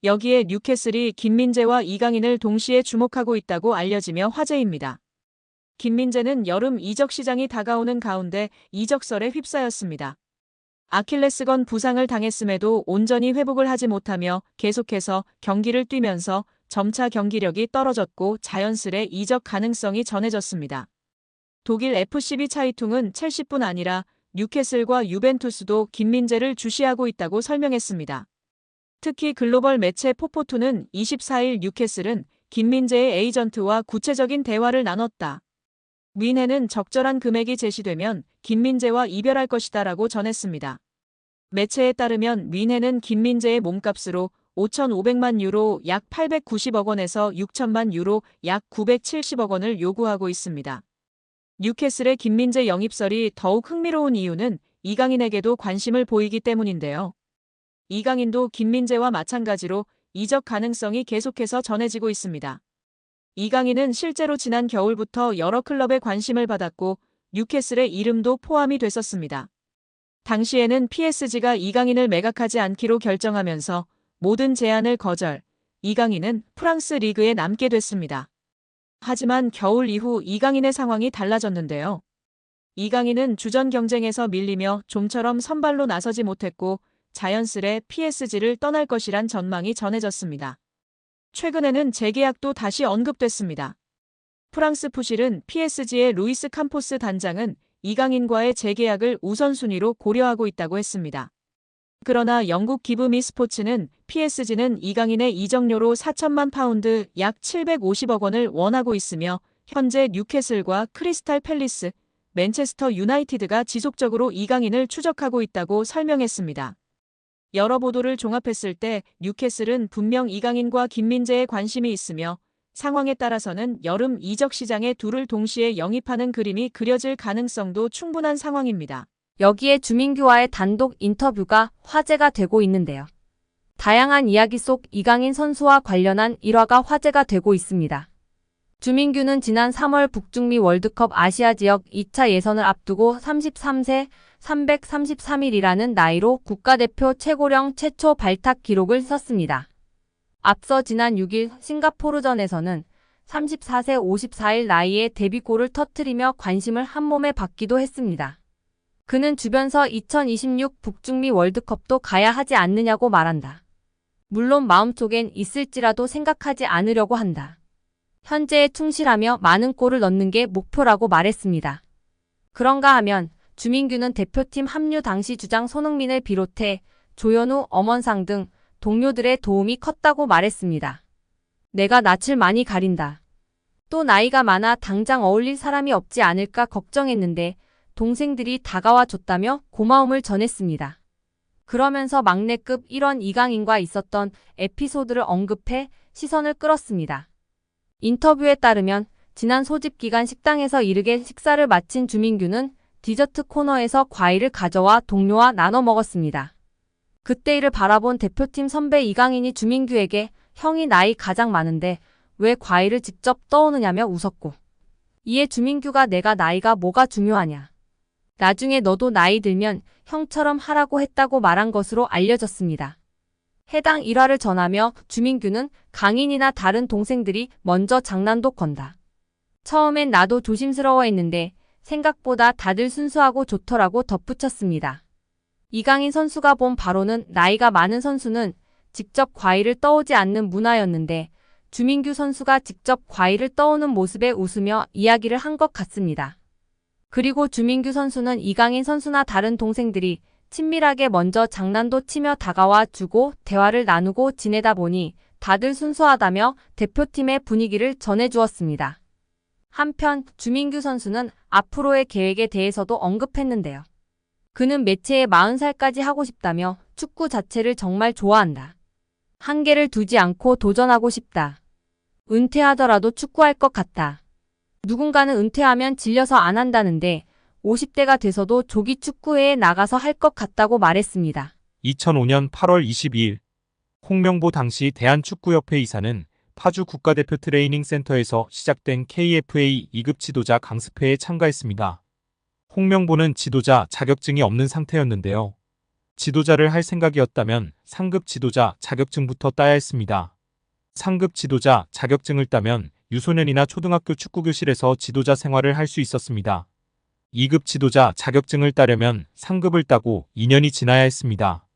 여기에 뉴캐슬이 김민재와 이강인을 동시에 주목하고 있다고 알려지며 화제입니다. 김민재는 여름 이적 시장이 다가오는 가운데 이적설에 휩싸였습니다. 아킬레스건 부상을 당했음에도 온전히 회복을 하지 못하며 계속해서 경기를 뛰면서 점차 경기력이 떨어졌고 자연스레 이적 가능성이 전해졌습니다. 독일 FCB 차이퉁은 첼시뿐 아니라 뉴캐슬과 유벤투스도 김민재를 주시하고 있다고 설명했습니다. 특히 글로벌 매체 포포투는 24일 뉴캐슬은 김민재의 에이전트와 구체적인 대화를 나눴다. 뮌헨은 적절한 금액이 제시되면 김민재와 이별할 것이다라고 전했습니다. 매체에 따르면 뮌헨은 김민재의 몸값으로 5,500만 유로 약 890억 원에서 6천만 유로 약 970억 원을 요구하고 있습니다. 뉴캐슬의 김민재 영입설이 더욱 흥미로운 이유는 이강인에게도 관심을 보이기 때문인데요. 이강인도 김민재와 마찬가지로 이적 가능성이 계속해서 전해지고 있습니다. 이강인은 실제로 지난 겨울부터 여러 클럽의 관심을 받았고 뉴캐슬의 이름도 포함이 됐었습니다. 당시에는 PSG가 이강인을 매각하지 않기로 결정하면서 모든 제안을 거절, 이강인은 프랑스 리그에 남게 됐습니다. 하지만 겨울 이후 이강인의 상황이 달라졌는데요. 이강인은 주전 경쟁에서 밀리며 좀처럼 선발로 나서지 못했고 자연스레 PSG를 떠날 것이란 전망이 전해졌습니다. 최근에는 재계약도 다시 언급됐습니다. 프랑스 푸실은 PSG의 루이스 캄포스 단장은 이강인과의 재계약을 우선순위로 고려하고 있다고 했습니다. 그러나 영국 기브미 스포츠는 PSG는 이강인의 이적료로 4천만 파운드 약 750억 원을 원하고 있으며 현재 뉴캐슬과 크리스탈 팰리스, 맨체스터 유나이티드가 지속적으로 이강인을 추적하고 있다고 설명했습니다. 여러 보도를 종합했을 때 뉴캐슬은 분명 이강인과 김민재에 관심이 있으며 상황에 따라서는 여름 이적 시장에 둘을 동시에 영입하는 그림이 그려질 가능성도 충분한 상황입니다. 여기에 주민규와의 단독 인터뷰가 화제가 되고 있는데요. 다양한 이야기 속 이강인 선수와 관련한 일화가 화제가 되고 있습니다. 주민규는 지난 3월 북중미 월드컵 아시아 지역 2차 예선을 앞두고 33세 333일이라는 나이로 국가대표 최고령 최초 발탁 기록을 썼습니다. 앞서 지난 6일 싱가포르전에서는 34세 54일 나이에 데뷔골을 터뜨리며 관심을 한몸에 받기도 했습니다. 그는 주변서 2026 북중미 월드컵도 가야 하지 않느냐고 말한다. 물론 마음속엔 있을지라도 생각하지 않으려고 한다. 현재에 충실하며 많은 골을 넣는 게 목표라고 말했습니다. 그런가 하면 주민규는 대표팀 합류 당시 주장 손흥민을 비롯해 조현우, 엄원상 등 동료들의 도움이 컸다고 말했습니다. 내가 낯을 많이 가린다. 또 나이가 많아 당장 어울릴 사람이 없지 않을까 걱정했는데 동생들이 다가와 줬다며 고마움을 전했습니다. 그러면서 막내급 1원 이강인과 있었던 에피소드를 언급해 시선을 끌었습니다. 인터뷰에 따르면 지난 소집 기간 식당에서 이르게 식사를 마친 주민규는 디저트 코너에서 과일을 가져와 동료와 나눠 먹었습니다. 그때 이를 바라본 대표팀 선배 이강인이 주민규에게 형이 나이 가장 많은데 왜 과일을 직접 떠오느냐며 웃었고 이에 주민규가 내가 나이가 뭐가 중요하냐. 나중에 너도 나이 들면 형처럼 하라고 했다고 말한 것으로 알려졌습니다. 해당 일화를 전하며 주민규는 강인이나 다른 동생들이 먼저 장난도 건다. 처음엔 나도 조심스러워했는데 생각보다 다들 순수하고 좋더라고 덧붙였습니다. 이강인 선수가 본 바로는 나이가 많은 선수는 직접 과일을 떠오지 않는 문화였는데 주민규 선수가 직접 과일을 떠오는 모습에 웃으며 이야기를 한 것 같습니다. 그리고 주민규 선수는 이강인 선수나 다른 동생들이 친밀하게 먼저 장난도 치며 다가와 주고 대화를 나누고 지내다 보니 다들 순수하다며 대표팀의 분위기를 전해주었습니다. 한편 주민규 선수는 앞으로의 계획에 대해서도 언급했는데요. 그는 매체에 40살까지 하고 싶다며 축구 자체를 정말 좋아한다. 한계를 두지 않고 도전하고 싶다. 은퇴하더라도 축구할 것 같다. 누군가는 은퇴하면 질려서 안 한다는데 50대가 돼서도 조기 축구회에 나가서 할 것 같다고 말했습니다. 2005년 8월 22일 홍명보 당시 대한축구협회 이사는 파주 국가대표 트레이닝 센터에서 시작된 KFA 2급 지도자 강습회에 참가했습니다. 홍명보는 지도자 자격증이 없는 상태였는데요. 지도자를 할 생각이었다면 상급 지도자 자격증부터 따야 했습니다. 상급 지도자 자격증을 따면 유소년이나 초등학교 축구교실에서 지도자 생활을 할 수 있었습니다. 2급 지도자 자격증을 따려면 상급을 따고 2년이 지나야 했습니다.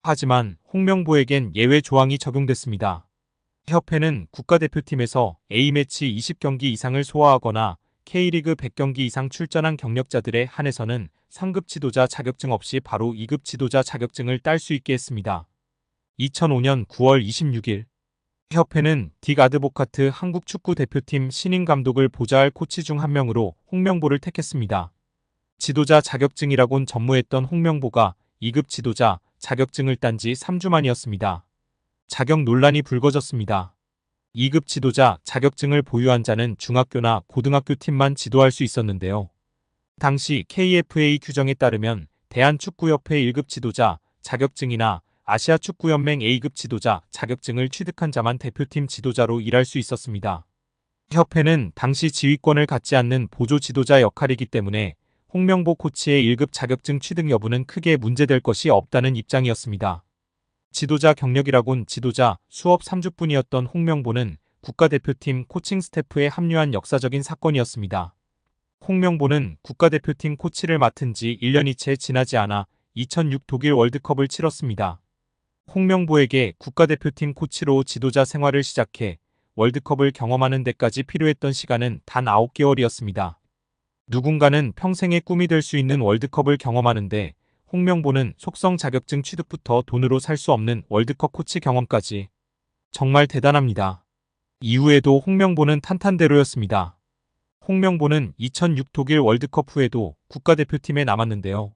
하지만 홍명보에겐 예외 조항이 적용됐습니다. 협회는 국가대표팀에서 A매치 20경기 이상을 소화하거나 K리그 100경기 이상 출전한 경력자들에 한해서는 상급 지도자 자격증 없이 바로 2급 지도자 자격증을 딸 수 있게 했습니다. 2005년 9월 26일 협회는 딕 아드보카트 한국 축구 대표팀 신인 감독을 보좌할 코치 중 한 명으로 홍명보를 택했습니다. 지도자 자격증이라곤 전무했던 홍명보가 2급 지도자 자격증을 딴 지 3주 만이었습니다. 자격 논란이 불거졌습니다. 2급 지도자 자격증을 보유한 자는 중학교나 고등학교 팀만 지도할 수 있었는데요. 당시 KFA 규정에 따르면 대한축구협회 1급 지도자 자격증이나 아시아축구연맹 A급 지도자 자격증을 취득한 자만 대표팀 지도자로 일할 수 있었습니다. 협회는 당시 지휘권을 갖지 않는 보조 지도자 역할이기 때문에 홍명보 코치의 1급 자격증 취득 여부는 크게 문제될 것이 없다는 입장이었습니다. 지도자 경력이라곤 지도자 수업 3주뿐이었던 홍명보는 국가대표팀 코칭 스태프에 합류한 역사적인 사건이었습니다. 홍명보는 국가대표팀 코치를 맡은 지 1년이 채 지나지 않아 2006 독일 월드컵을 치렀습니다. 홍명보에게 국가대표팀 코치로 지도자 생활을 시작해 월드컵을 경험하는 데까지 필요했던 시간은 단 9개월이었습니다. 누군가는 평생의 꿈이 될 수 있는 월드컵을 경험하는데 홍명보는 속성 자격증 취득부터 돈으로 살 수 없는 월드컵 코치 경험까지. 정말 대단합니다. 이후에도 홍명보는 탄탄대로였습니다. 홍명보는 2006 독일 월드컵 후에도 국가대표팀에 남았는데요.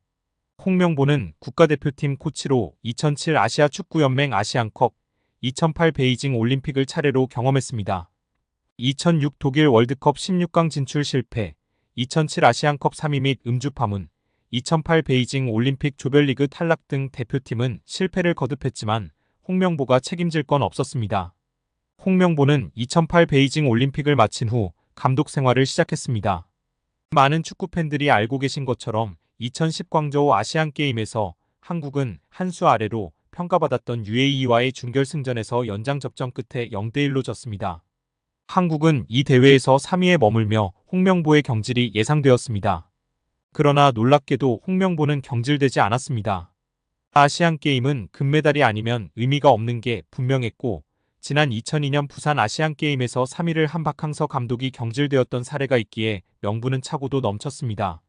홍명보는 국가대표팀 코치로 2007 아시아 축구연맹 아시안컵, 2008 베이징 올림픽을 차례로 경험했습니다. 2006 독일 월드컵 16강 진출 실패, 2007 아시안컵 3위 및 음주 파문, 2008 베이징 올림픽 조별리그 탈락 등 대표팀은 실패를 거듭했지만 홍명보가 책임질 건 없었습니다. 홍명보는 2008 베이징 올림픽을 마친 후 감독 생활을 시작했습니다. 많은 축구 팬들이 알고 계신 것처럼 2010 광저우 아시안게임에서 한국은 한 수 아래로 평가받았던 UAE와의 준결승전에서 연장 접전 끝에 0대1로 졌습니다. 한국은 이 대회에서 3위에 머물며 홍명보의 경질이 예상되었습니다. 그러나 놀랍게도 홍명보는 경질되지 않았습니다. 아시안게임은 금메달이 아니면 의미가 없는 게 분명했고 지난 2002년 부산 아시안게임에서 3위를 한 박항서 감독이 경질되었던 사례가 있기에 명분은 차고도 넘쳤습니다.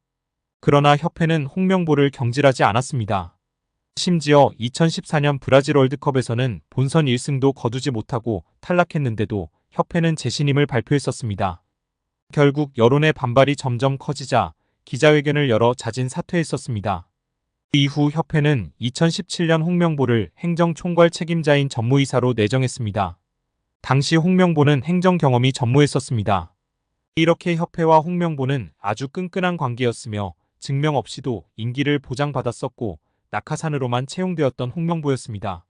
그러나 협회는 홍명보를 경질하지 않았습니다. 심지어 2014년 브라질 월드컵에서는 본선 1승도 거두지 못하고 탈락했는데도 협회는 재신임을 발표했었습니다. 결국 여론의 반발이 점점 커지자 기자회견을 열어 자진 사퇴했었습니다. 이후 협회는 2017년 홍명보를 행정총괄 책임자인 전무이사로 내정했습니다. 당시 홍명보는 행정 경험이 전무했었습니다. 이렇게 협회와 홍명보는 아주 끈끈한 관계였으며 증명 없이도 임기를 보장받았었고 낙하산으로만 채용되었던 홍명보였습니다.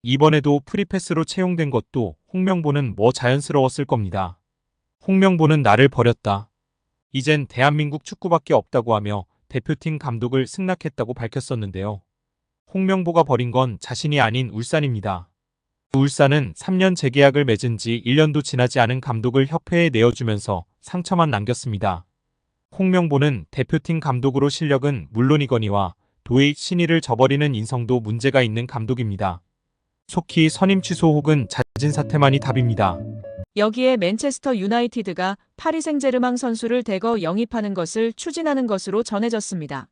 이번에도 프리패스로 채용된 것도 홍명보는 뭐 자연스러웠을 겁니다. 홍명보는 나를 버렸다. 이젠 대한민국 축구밖에 없다고 하며 대표팀 감독을 승낙했다고 밝혔었는데요. 홍명보가 버린 건 자신이 아닌 울산입니다. 울산은 3년 재계약을 맺은 지 1년도 지나지 않은 감독을 협회에 내어주면서 상처만 남겼습니다. 홍명보는 대표팀 감독으로 실력은 물론이거니와 도의 신의를 저버리는 인성도 문제가 있는 감독입니다. 속히 선임 취소 혹은 자진 사퇴만이 답입니다. 여기에 맨체스터 유나이티드가 파리 생제르맹 선수를 대거 영입하는 것을 추진하는 것으로 전해졌습니다.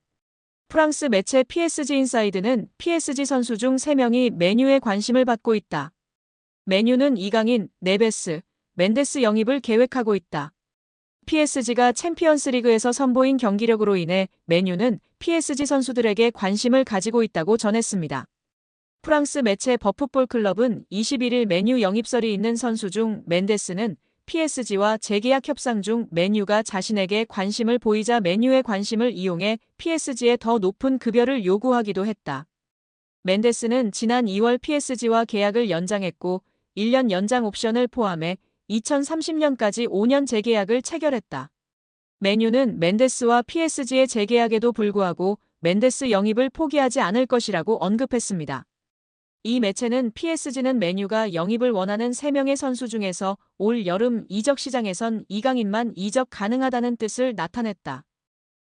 프랑스 매체 PSG 인사이드는 PSG 선수 중 3명이 메뉴에 관심을 받고 있다. 메뉴는 이강인, 네베스, 멘데스 영입을 계획하고 있다. PSG가 챔피언스리그에서 선보인 경기력으로 인해 메뉴는 PSG 선수들에게 관심을 가지고 있다고 전했습니다. 프랑스 매체 버풋볼 클럽은 21일 메뉴 영입설이 있는 선수 중 멘데스는 PSG와 재계약 협상 중 메뉴가 자신에게 관심을 보이자 메뉴의 관심을 이용해 PSG에 더 높은 급여를 요구하기도 했다. 멘데스는 지난 2월 PSG와 계약을 연장했고 1년 연장 옵션을 포함해 2030년까지 5년 재계약을 체결했다. 메뉴는 멘데스와 PSG의 재계약에도 불구하고 멘데스 영입을 포기하지 않을 것이라고 언급했습니다. 이 매체는 PSG는 맨유가 영입을 원하는 3명의 선수 중에서 올 여름 이적 시장에선 이강인만 이적 가능하다는 뜻을 나타냈다.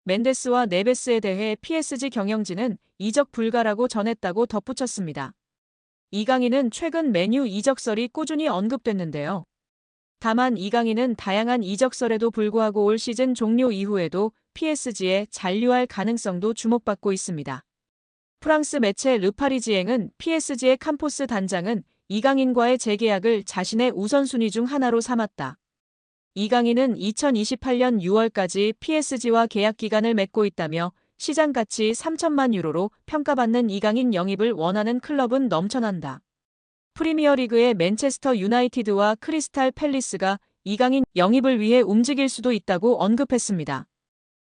멘데스와 네베스에 대해 PSG 경영진은 이적 불가라고 전했다고 덧붙였습니다. 이강인은 최근 맨유 이적설이 꾸준히 언급됐는데요. 다만 이강인은 다양한 이적설에도 불구하고 올 시즌 종료 이후에도 PSG에 잔류할 가능성도 주목받고 있습니다. 프랑스 매체 르파리지앵은 PSG의 캄포스 단장은 이강인과의 재계약을 자신의 우선순위 중 하나로 삼았다. 이강인은 2028년 6월까지 PSG와 계약 기간을 맺고 있다며 시장 가치 3천만 유로로 평가받는 이강인 영입을 원하는 클럽은 넘쳐난다. 프리미어리그의 맨체스터 유나이티드와 크리스탈 팰리스가 이강인 영입을 위해 움직일 수도 있다고 언급했습니다.